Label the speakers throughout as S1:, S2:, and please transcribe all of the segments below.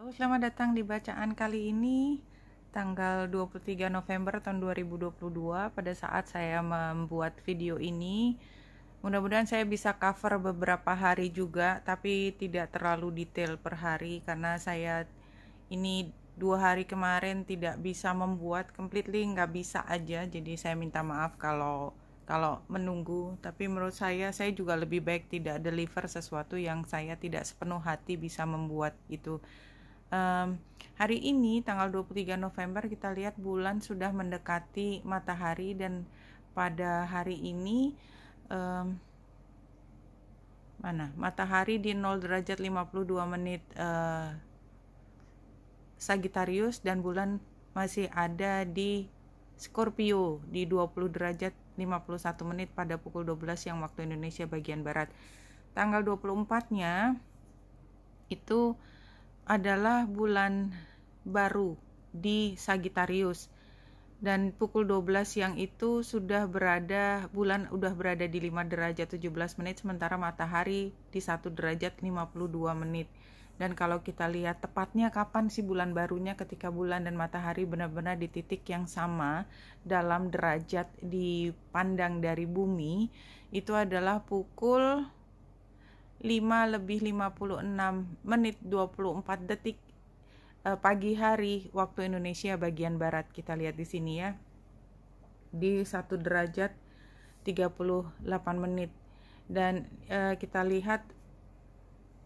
S1: Halo, selamat datang di bacaan kali ini tanggal 23 November tahun 2022. Pada saat saya membuat video ini, mudah-mudahan saya bisa cover beberapa hari juga, tapi tidak terlalu detail per hari karena saya ini 2 hari kemarin tidak bisa membuat completely, nggak bisa aja. Jadi saya minta maaf kalau menunggu, tapi menurut saya juga lebih baik tidak deliver sesuatu yang saya tidak sepenuh hati bisa membuat itu. Hari ini tanggal 23 November kita lihat bulan sudah mendekati matahari, dan pada hari ini matahari di 0 derajat 52 menit Sagittarius, dan bulan masih ada di Scorpio di 20 derajat 51 menit pada pukul 12 yang waktu Indonesia bagian barat. Tanggal 24-nya itu adalah bulan baru di Sagittarius, dan pukul 12 yang itu bulan udah berada di 5 derajat 17 menit, sementara matahari di 1 derajat 52 menit. Dan kalau kita lihat tepatnya kapan sih bulan barunya, ketika bulan dan matahari benar-benar di titik yang sama dalam derajat dipandang dari bumi, itu adalah pukul 5:56 pagi hari waktu Indonesia bagian barat. Kita lihat di sini ya, di 1 derajat 38 menit. Dan kita lihat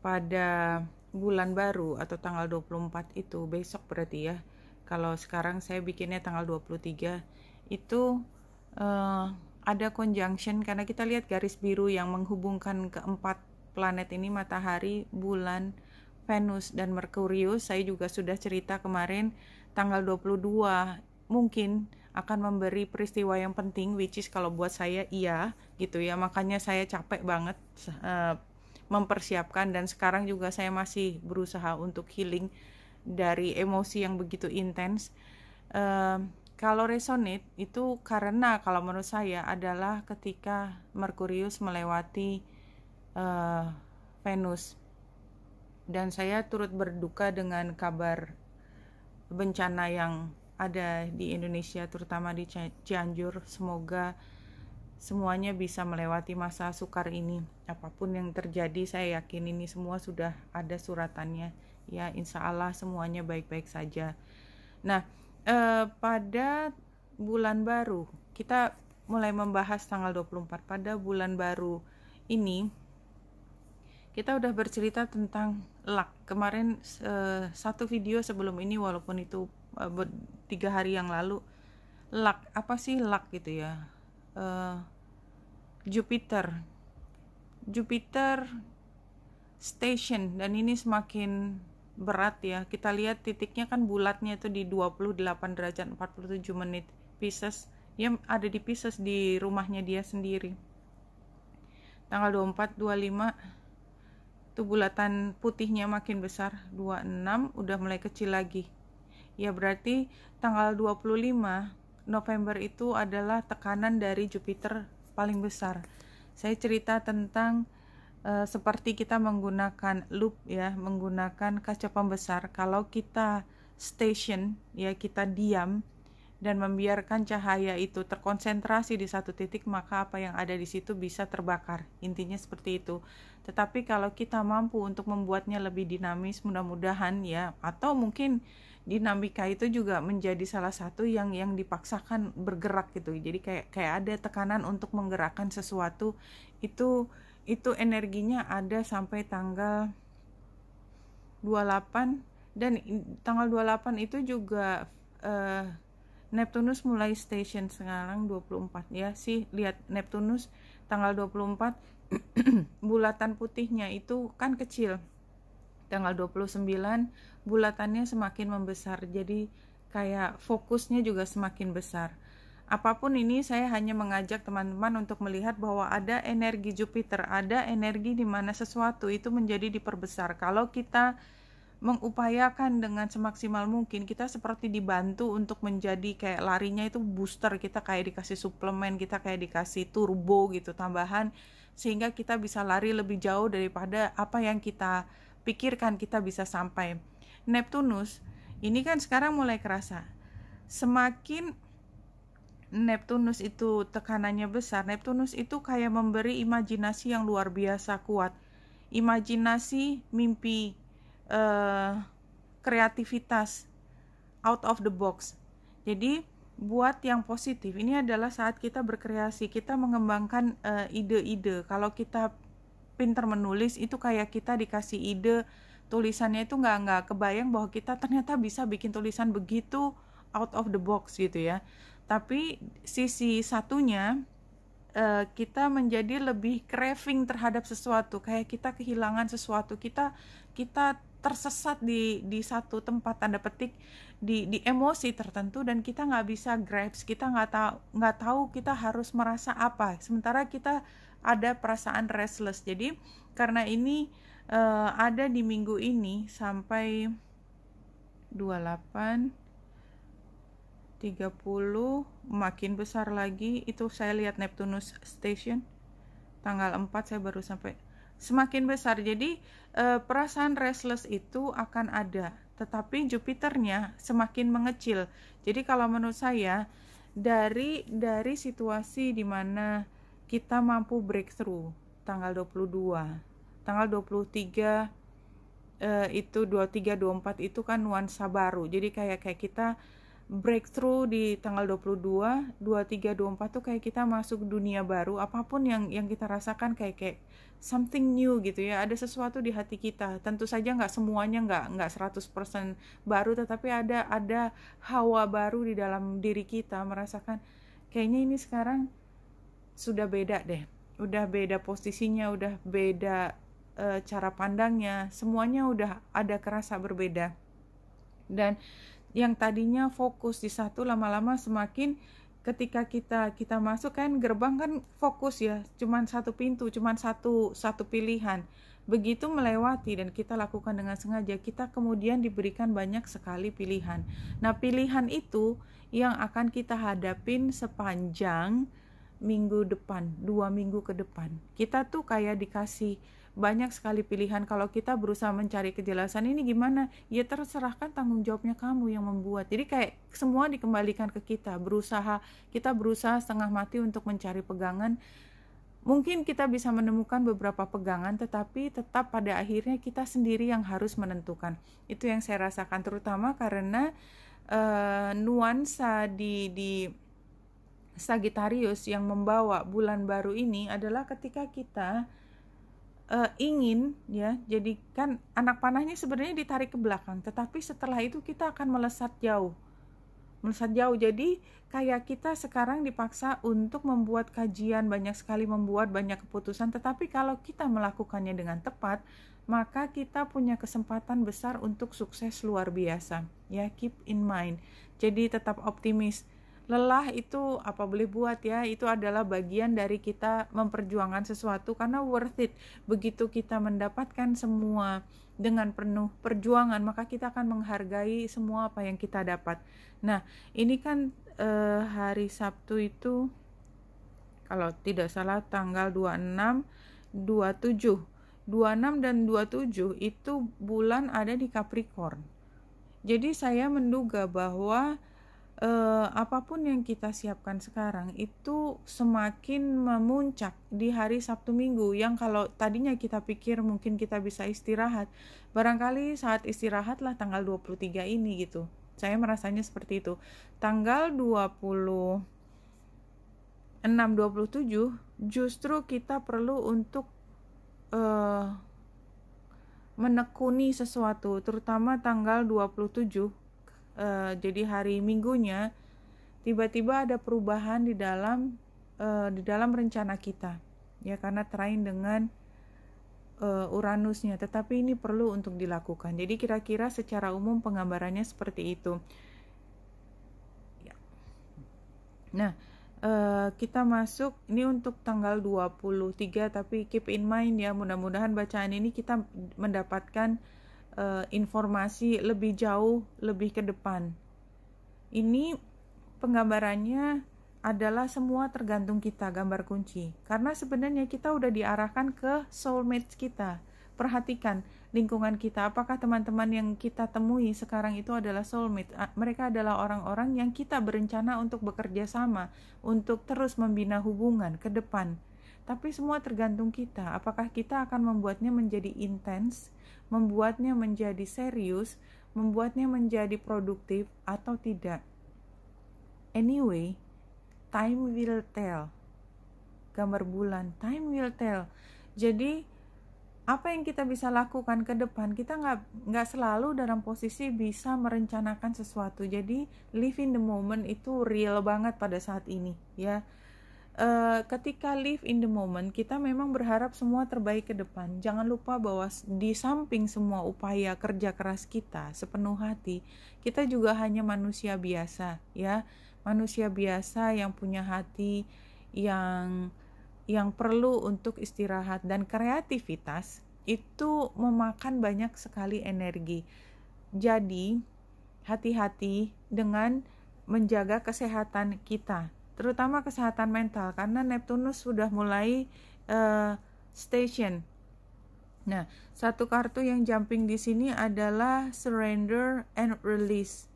S1: pada bulan baru atau tanggal 24 itu besok berarti ya. Kalau sekarang saya bikinnya tanggal 23, itu ada conjunction karena kita lihat garis biru yang menghubungkan keempat planet ini, matahari, bulan, Venus, dan Merkurius. Saya juga sudah cerita kemarin tanggal 22 mungkin akan memberi peristiwa yang penting, which is kalau buat saya iya gitu ya. Makanya saya capek banget mempersiapkan, dan sekarang juga saya masih berusaha untuk healing dari emosi yang begitu intens. Kalau resonate itu karena kalau menurut saya adalah ketika Merkurius melewati Venus, dan saya turut berduka dengan kabar bencana yang ada di Indonesia, terutama di Cianjur. Semoga semuanya bisa melewati masa sukar ini. Apapun yang terjadi, saya yakin ini semua sudah ada suratannya ya, insya Allah semuanya baik-baik saja. Nah, pada bulan baru kita mulai membahas tanggal 24. Pada bulan baru ini kita udah bercerita tentang luck kemarin, satu video sebelum ini, walaupun itu 3 hari yang lalu. Luck, apa sih luck gitu ya? Jupiter station, dan ini semakin berat ya. Kita lihat titiknya kan bulatnya itu di 28 derajat 47 menit Pisces. Dia ada di Pisces, di rumahnya dia sendiri. Tanggal 24, 25 itu bulatan putihnya makin besar. 26 udah mulai kecil lagi. Ya berarti tanggal 25 November itu adalah tekanan dari Jupiter paling besar. Saya cerita tentang seperti kita menggunakan loop ya, menggunakan kaca pembesar. Kalau kita station ya, kita diam dan membiarkan cahaya itu terkonsentrasi di satu titik, maka apa yang ada di situ bisa terbakar. Intinya seperti itu. Tetapi kalau kita mampu untuk membuatnya lebih dinamis, mudah-mudahan ya, atau mungkin dinamika itu juga menjadi salah satu yang dipaksakan bergerak gitu. Jadi kayak ada tekanan untuk menggerakkan sesuatu, itu energinya ada sampai tanggal 28, dan tanggal 28 itu juga Neptunus mulai station. Sekarang 24 ya sih, lihat Neptunus tanggal 24 bulatan putihnya itu kan kecil. Tanggal 29 bulatannya semakin membesar, jadi kayak fokusnya juga semakin besar. Apapun ini, saya hanya mengajak teman-teman untuk melihat bahwa ada energi Jupiter, ada energi di mana sesuatu itu menjadi diperbesar. Kalau kita mengupayakan dengan semaksimal mungkin, kita seperti dibantu untuk menjadi kayak larinya itu booster, kita kayak dikasih suplemen, kita kayak dikasih turbo gitu, tambahan, sehingga kita bisa lari lebih jauh daripada apa yang kita pikirkan kita bisa sampai. Neptunus ini kan sekarang mulai kerasa. Semakin Neptunus itu tekanannya besar, Neptunus itu kayak memberi imajinasi yang luar biasa kuat. Imajinasi, mimpi, kreativitas, out of the box. Jadi buat yang positif, ini adalah saat kita berkreasi, kita mengembangkan ide-ide. Kalau kita pintar menulis, itu kayak kita dikasih ide, tulisannya itu nggak kebayang bahwa kita ternyata bisa bikin tulisan begitu out of the box gitu ya. Tapi sisi satunya kita menjadi lebih craving terhadap sesuatu, kayak kita kehilangan sesuatu, kita tersesat di satu tempat, tanda petik, di emosi tertentu, dan kita nggak bisa grasp, kita nggak tahu kita harus merasa apa, sementara kita ada perasaan restless. Jadi karena ini ada di minggu ini sampai 28 30, makin besar lagi. Itu saya lihat Neptunus station tanggal 4, saya baru sampai, semakin besar. Jadi perasaan restless itu akan ada, tetapi Jupiternya semakin mengecil. Jadi kalau menurut saya dari situasi di mana kita mampu breakthrough tanggal 22, tanggal 23 itu 23 24 itu kan nuansa baru. Jadi kayak kita breakthrough di tanggal 22, 23, 24 tuh kayak kita masuk dunia baru. Apapun yang kita rasakan kayak something new gitu ya. Ada sesuatu di hati kita. Tentu saja nggak semuanya nggak 100% baru, tetapi ada hawa baru di dalam diri kita, merasakan kayaknya ini sekarang sudah beda deh. Udah beda posisinya, udah beda cara pandangnya. Semuanya udah ada kerasa berbeda. Dan yang tadinya fokus di satu, lama-lama semakin ketika kita masuk kan, gerbang kan fokus ya, cuman satu pintu, cuman satu pilihan. Begitu melewati dan kita lakukan dengan sengaja, kita kemudian diberikan banyak sekali pilihan. Nah, pilihan itu yang akan kita hadapin sepanjang minggu depan, 2 minggu ke depan. Kita tuh kayak dikasih banyak sekali pilihan. Kalau kita berusaha mencari kejelasan ini gimana, ya terserahkan, tanggung jawabnya kamu yang membuat. Jadi kayak semua dikembalikan ke kita. Kita berusaha setengah mati untuk mencari pegangan. Mungkin kita bisa menemukan beberapa pegangan, tetapi tetap pada akhirnya kita sendiri yang harus menentukan. Itu yang saya rasakan, terutama karena nuansa di Sagittarius yang membawa bulan baru ini adalah ketika kita ingin ya, jadi kan anak panahnya sebenarnya ditarik ke belakang, tetapi setelah itu kita akan melesat jauh. Jadi kayak kita sekarang dipaksa untuk membuat kajian, banyak sekali membuat banyak keputusan, tetapi kalau kita melakukannya dengan tepat, maka kita punya kesempatan besar untuk sukses luar biasa. Ya, keep in mind. Jadi tetap optimis. Lelah itu apa boleh buat ya, itu adalah bagian dari kita memperjuangkan sesuatu karena worth it. Begitu kita mendapatkan semua dengan penuh perjuangan, maka kita akan menghargai semua apa yang kita dapat. Nah, ini kan hari Sabtu itu kalau tidak salah tanggal 26, 27. 26 dan 27 itu bulan ada di Capricorn. Jadi saya menduga bahwa apapun yang kita siapkan sekarang itu semakin memuncak di hari Sabtu Minggu, yang kalau tadinya kita pikir mungkin kita bisa istirahat, barangkali saat istirahatlah tanggal 23 ini gitu. Saya merasanya seperti itu. Tanggal 26, 27 justru kita perlu untuk menekuni sesuatu, terutama tanggal 27. Jadi hari Minggunya tiba-tiba ada perubahan di dalam rencana kita ya, karena trine dengan Uranusnya, tetapi ini perlu untuk dilakukan. Jadi kira-kira secara umum penggambarannya seperti itu ya. Nah, kita masuk ini untuk tanggal 23, tapi keep in mind ya, mudah-mudahan bacaan ini kita mendapatkan informasi lebih jauh, lebih ke depan. Ini penggambarannya adalah semua tergantung kita, gambar kunci. Karena sebenarnya kita udah diarahkan ke soulmates kita. Perhatikan, lingkungan kita. Apakah teman-teman yang kita temui sekarang itu adalah soulmate? Mereka adalah orang-orang yang kita berencana untuk bekerja sama, untuk terus membina hubungan ke depan. Tapi semua tergantung kita. Apakah kita akan membuatnya menjadi intens, membuatnya menjadi serius, membuatnya menjadi produktif atau tidak. Anyway, time will tell. Gambar bulan, time will tell. Jadi apa yang kita bisa lakukan ke depan, kita nggak selalu dalam posisi bisa merencanakan sesuatu. Jadi live in the moment itu real banget pada saat ini, ya. Ketika live in the moment, kita memang berharap semua terbaik ke depan. Jangan lupa bahwa di samping semua upaya kerja keras kita sepenuh hati, kita juga hanya manusia biasa, ya. Manusia biasa yang punya hati, yang perlu untuk istirahat, dan kreativitas itu memakan banyak sekali energi. Jadi hati-hati dengan menjaga kesehatan kita, terutama kesehatan mental, karena Neptunus sudah mulai station. Nah, satu kartu yang jumping di sini adalah surrender and release.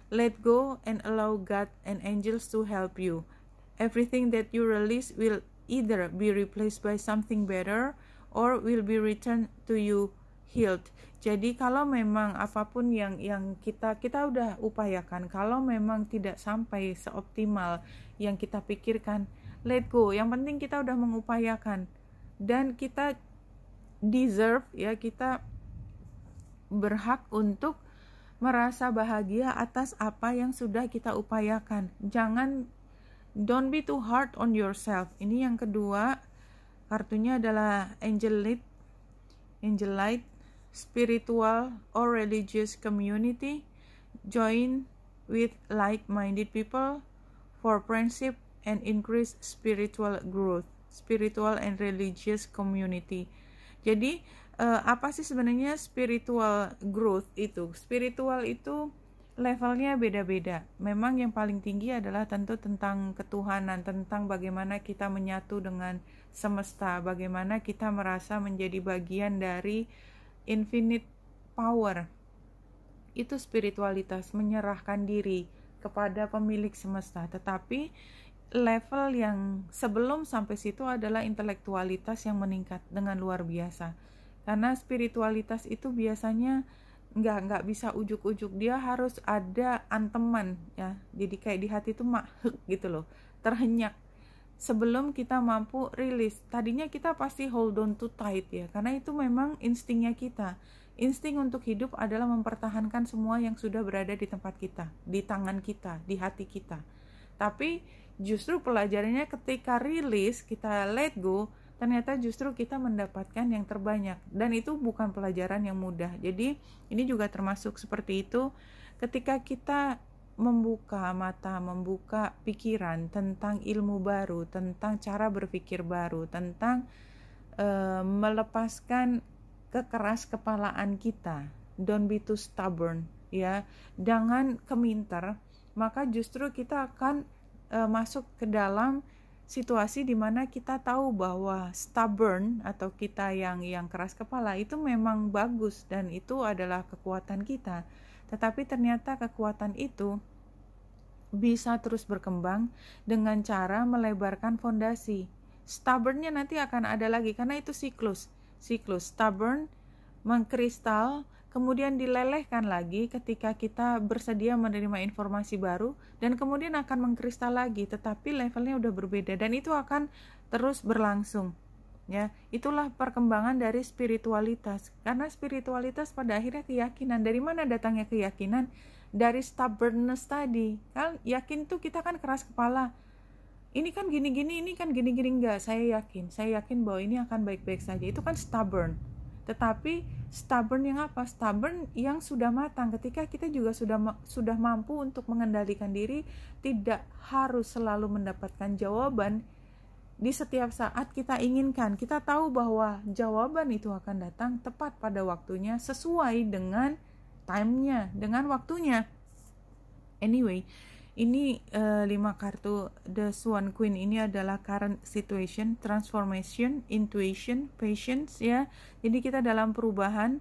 S1: Let go and allow God and angels to help you. Everything that you release will either be replaced by something better or will be returned to you healed. Jadi kalau memang apapun yang kita udah upayakan, kalau memang tidak sampai seoptimal yang kita pikirkan, let go. Yang penting kita udah mengupayakan dan kita deserve, ya, kita berhak untuk merasa bahagia atas apa yang sudah kita upayakan. Don't be too hard on yourself. Ini yang kedua, kartunya adalah Angel Light, spiritual or religious community. Join with like-minded people for friendship and increase spiritual growth. Spiritual and religious community. Jadi apa sih sebenarnya spiritual growth itu? Spiritual itu levelnya beda-beda. Memang yang paling tinggi adalah tentu tentang ketuhanan, tentang bagaimana kita menyatu dengan semesta, bagaimana kita merasa menjadi bagian dari infinite power. Itu spiritualitas, menyerahkan diri kepada pemilik semesta. Tetapi level yang sebelum sampai situ adalah intelektualitas yang meningkat dengan luar biasa. Karena spiritualitas itu biasanya nggak bisa ujuk-ujuk, dia harus ada anteman, ya. Jadi kayak di hati itu gitu loh, terhenyak sebelum kita mampu rilis. Tadinya kita pasti hold on too tight, ya, karena itu memang instingnya kita. Insting untuk hidup adalah mempertahankan semua yang sudah berada di tempat kita, di tangan kita, di hati kita. Tapi justru pelajarannya ketika rilis, kita let go, ternyata justru kita mendapatkan yang terbanyak, dan itu bukan pelajaran yang mudah. Jadi ini juga termasuk seperti itu, ketika kita membuka mata, membuka pikiran tentang ilmu baru, tentang cara berpikir baru, tentang melepaskan kekeras kepalaan kita. Don't be too stubborn, ya, jangan keminter, maka justru kita akan masuk ke dalam situasi di mana kita tahu bahwa stubborn atau kita yang keras kepala itu memang bagus dan itu adalah kekuatan kita. Tetapi ternyata kekuatan itu bisa terus berkembang dengan cara melebarkan fondasi. Stubbornnya nanti akan ada lagi karena itu siklus. Stubborn mengkristal, kemudian dilelehkan lagi ketika kita bersedia menerima informasi baru, dan kemudian akan mengkristal lagi, tetapi levelnya udah berbeda, dan itu akan terus berlangsung, ya. Itulah perkembangan dari spiritualitas, karena spiritualitas pada akhirnya keyakinan. Dari mana datangnya keyakinan? Dari stubbornness tadi. Kan yakin tuh kita kan keras kepala, ini kan gini-gini, ini kan gini-gini, enggak, saya yakin bahwa ini akan baik-baik saja. Itu kan stubborn. Tetapi stubborn yang apa? Stubborn yang sudah matang, ketika kita juga sudah mampu untuk mengendalikan diri, tidak harus selalu mendapatkan jawaban di setiap saat kita inginkan. Kita tahu bahwa jawaban itu akan datang tepat pada waktunya, sesuai dengan time-nya, dengan waktunya. Anyway, Ini 5 kartu The Swan Queen ini adalah current situation, transformation, intuition, patience ya. Jadi kita dalam perubahan.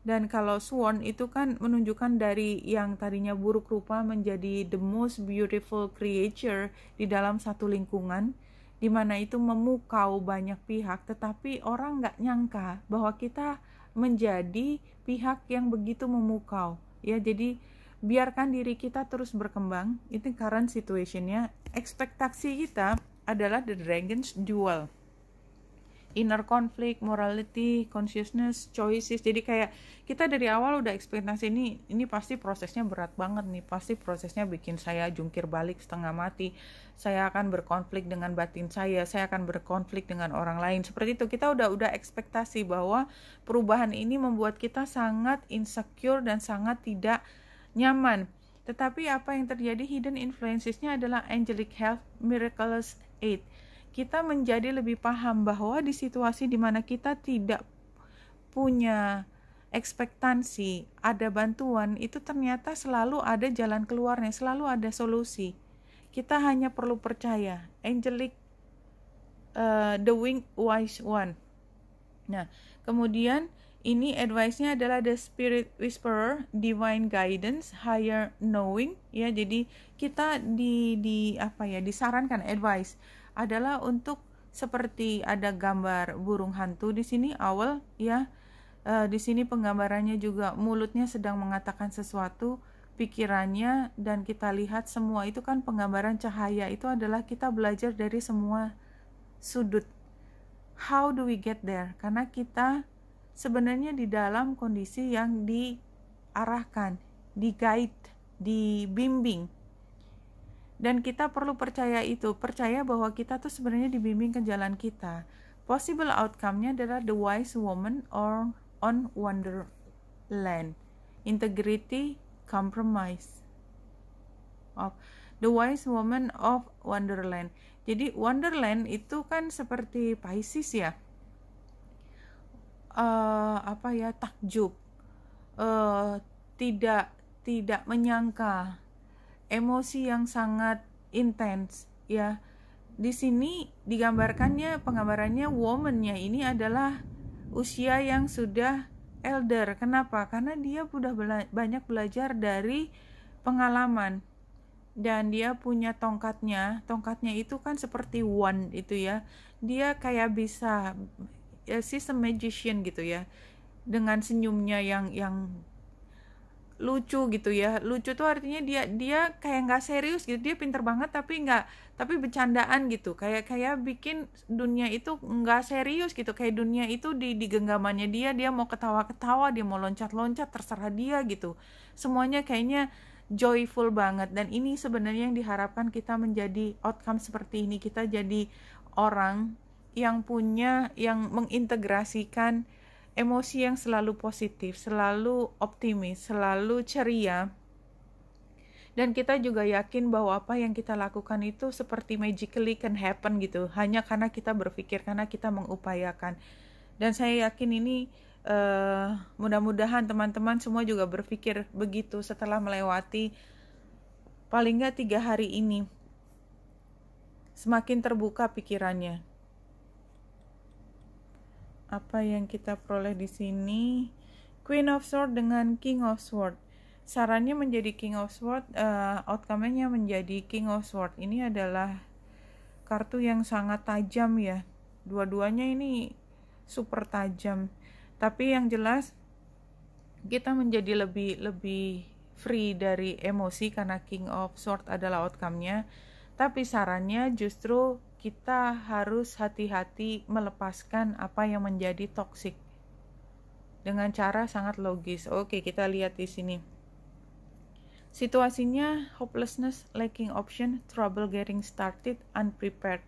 S1: Dan kalau swan itu kan menunjukkan dari yang tadinya buruk rupa menjadi the most beautiful creature di dalam satu lingkungan, di mana itu memukau banyak pihak, tetapi orang nggak nyangka bahwa kita menjadi pihak yang begitu memukau ya. Jadi biarkan diri kita terus berkembang. Itu current situationnya. Ekspektasi kita adalah the dragon's jewel, inner conflict, morality, consciousness, choices. Jadi kayak kita dari awal udah ekspektasi ini pasti prosesnya berat banget nih, pasti prosesnya bikin saya jungkir balik setengah mati, saya akan berkonflik dengan batin saya akan berkonflik dengan orang lain. Seperti itu, kita udah ekspektasi bahwa perubahan ini membuat kita sangat insecure dan sangat tidak nyaman. Tetapi apa yang terjadi, hidden influencesnya adalah angelic help, miraculous aid. Kita menjadi lebih paham bahwa di situasi dimana kita tidak punya ekspektasi, ada bantuan, itu ternyata selalu ada jalan keluarnya, selalu ada solusi. Kita hanya perlu percaya. Angelic, the winged wise one. Nah, kemudian ini advice-nya adalah the spirit whisperer, divine guidance, higher knowing ya. Jadi kita disarankan advice adalah untuk seperti ada gambar burung hantu di sini owl ya. Di sini penggambarannya juga mulutnya sedang mengatakan sesuatu, pikirannya, dan kita lihat semua itu kan penggambaran cahaya. Itu adalah kita belajar dari semua sudut. How do we get there? Karena kita sebenarnya di dalam kondisi yang diarahkan, di-guide, dibimbing. Dan kita perlu percaya itu, percaya bahwa kita tuh sebenarnya dibimbing ke jalan kita. Possible outcome-nya adalah the wise woman or on wonderland. Integrity, compromise. Of the wise woman of wonderland. Jadi wonderland itu kan seperti Pisces ya. Takjub. Tidak menyangka, emosi yang sangat intens ya. Di sini digambarkannya, penggambarannya woman-nya ini adalah usia yang sudah elder. Kenapa? Karena dia sudah banyak belajar dari pengalaman dan dia punya tongkatnya itu kan seperti wand itu ya. Dia kayak bisa she's a magician gitu ya, dengan senyumnya yang lucu gitu ya. Lucu tuh artinya dia kayak nggak serius gitu, dia pinter banget tapi bercandaan gitu, kayak bikin dunia itu nggak serius gitu, kayak dunia itu di genggamannya dia mau ketawa-ketawa, dia mau loncat-loncat, terserah dia gitu, semuanya kayaknya joyful banget. Dan ini sebenarnya yang diharapkan kita menjadi outcome seperti ini, kita jadi orang yang mengintegrasikan emosi yang selalu positif, selalu optimis, selalu ceria. Dan kita juga yakin bahwa apa yang kita lakukan itu seperti magically can happen gitu, hanya karena kita berpikir, karena kita mengupayakan. Dan saya yakin ini mudah-mudahan teman-teman semua juga berpikir begitu setelah melewati paling nggak 3 hari ini. Semakin terbuka pikirannya. Apa yang kita peroleh di sini, Queen of Swords dengan King of Swords. Sarannya menjadi King of Swords, outcome-nya menjadi King of Swords. Ini adalah kartu yang sangat tajam ya. Dua-duanya ini super tajam. Tapi yang jelas kita menjadi lebih free dari emosi karena King of Swords adalah outcome-nya. Tapi sarannya justru kita harus hati-hati melepaskan apa yang menjadi toksik dengan cara sangat logis. Oke, kita lihat di sini. Situasinya hopelessness, lacking option, trouble getting started, unprepared.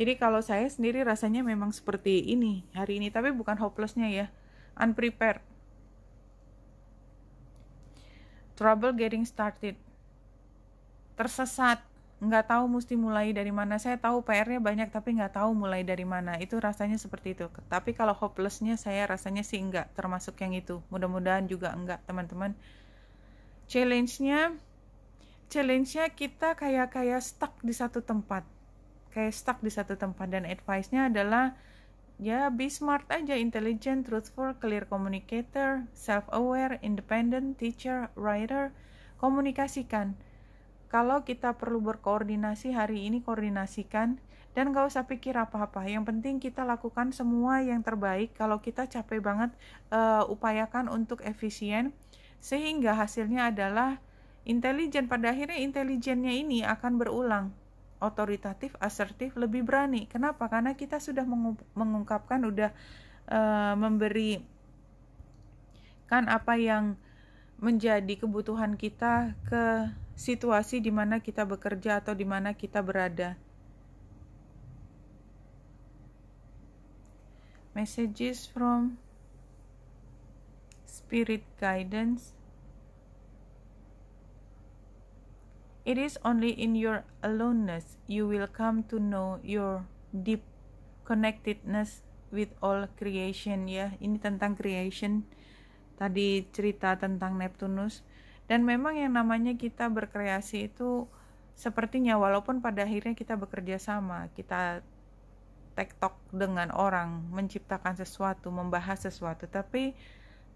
S1: Jadi kalau saya sendiri rasanya memang seperti ini hari ini, tapi bukan hopelessnya ya, unprepared. Trouble getting started, tersesat, nggak tahu mesti mulai dari mana. Saya tahu PR-nya banyak tapi nggak tahu mulai dari mana. Itu rasanya seperti itu. Tapi kalau hopelessnya saya rasanya sih enggak termasuk yang itu. Mudah-mudahan juga enggak teman-teman. Challenge-nya challenge-nya kita kayak stuck di satu tempat. Dan advice-nya adalah ya be smart aja, intelligent, truthful, clear communicator, self-aware, independent, teacher, writer. Komunikasikan. Kalau kita perlu berkoordinasi hari ini, koordinasikan, dan gak usah pikir apa-apa. Yang penting kita lakukan semua yang terbaik. Kalau kita capek banget, upayakan untuk efisien, sehingga hasilnya adalah intelijen. Pada akhirnya intelijennya ini akan berulang, otoritatif, asertif, lebih berani. Kenapa? Karena kita sudah mengungkapkan, udah memberi kan apa yang menjadi kebutuhan kita ke situasi di mana kita bekerja atau di mana kita berada. Messages from Spirit Guidance. It is only in your aloneness you will come to know your deep connectedness with all creation. Ya, ini tentang creation. Tadi cerita tentang Neptunus. Dan memang yang namanya kita berkreasi itu sepertinya, walaupun pada akhirnya kita bekerja sama, kita tektok dengan orang, menciptakan sesuatu, membahas sesuatu, tapi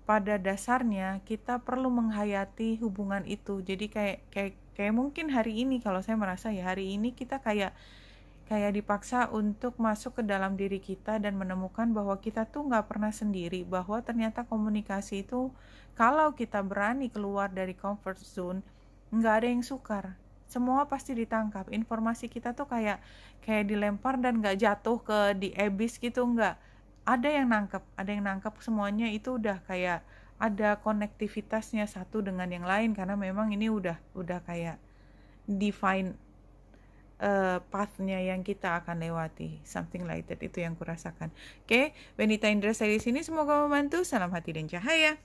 S1: pada dasarnya kita perlu menghayati hubungan itu. Jadi kayak mungkin hari ini, kalau saya merasa ya hari ini kita kayak dipaksa untuk masuk ke dalam diri kita dan menemukan bahwa kita tuh nggak pernah sendiri, bahwa ternyata komunikasi itu kalau kita berani keluar dari comfort zone, nggak ada yang sukar, semua pasti ditangkap. Informasi kita tuh kayak dilempar dan nggak jatuh ke di abyss gitu, nggak, ada yang nangkep semuanya. Itu udah kayak ada konektivitasnya satu dengan yang lain, karena memang ini udah kayak define path-nya yang kita akan lewati, something like that. Itu yang kurasakan. Oke, Benita Indra saya di sini, semoga membantu. Salam hati dan cahaya.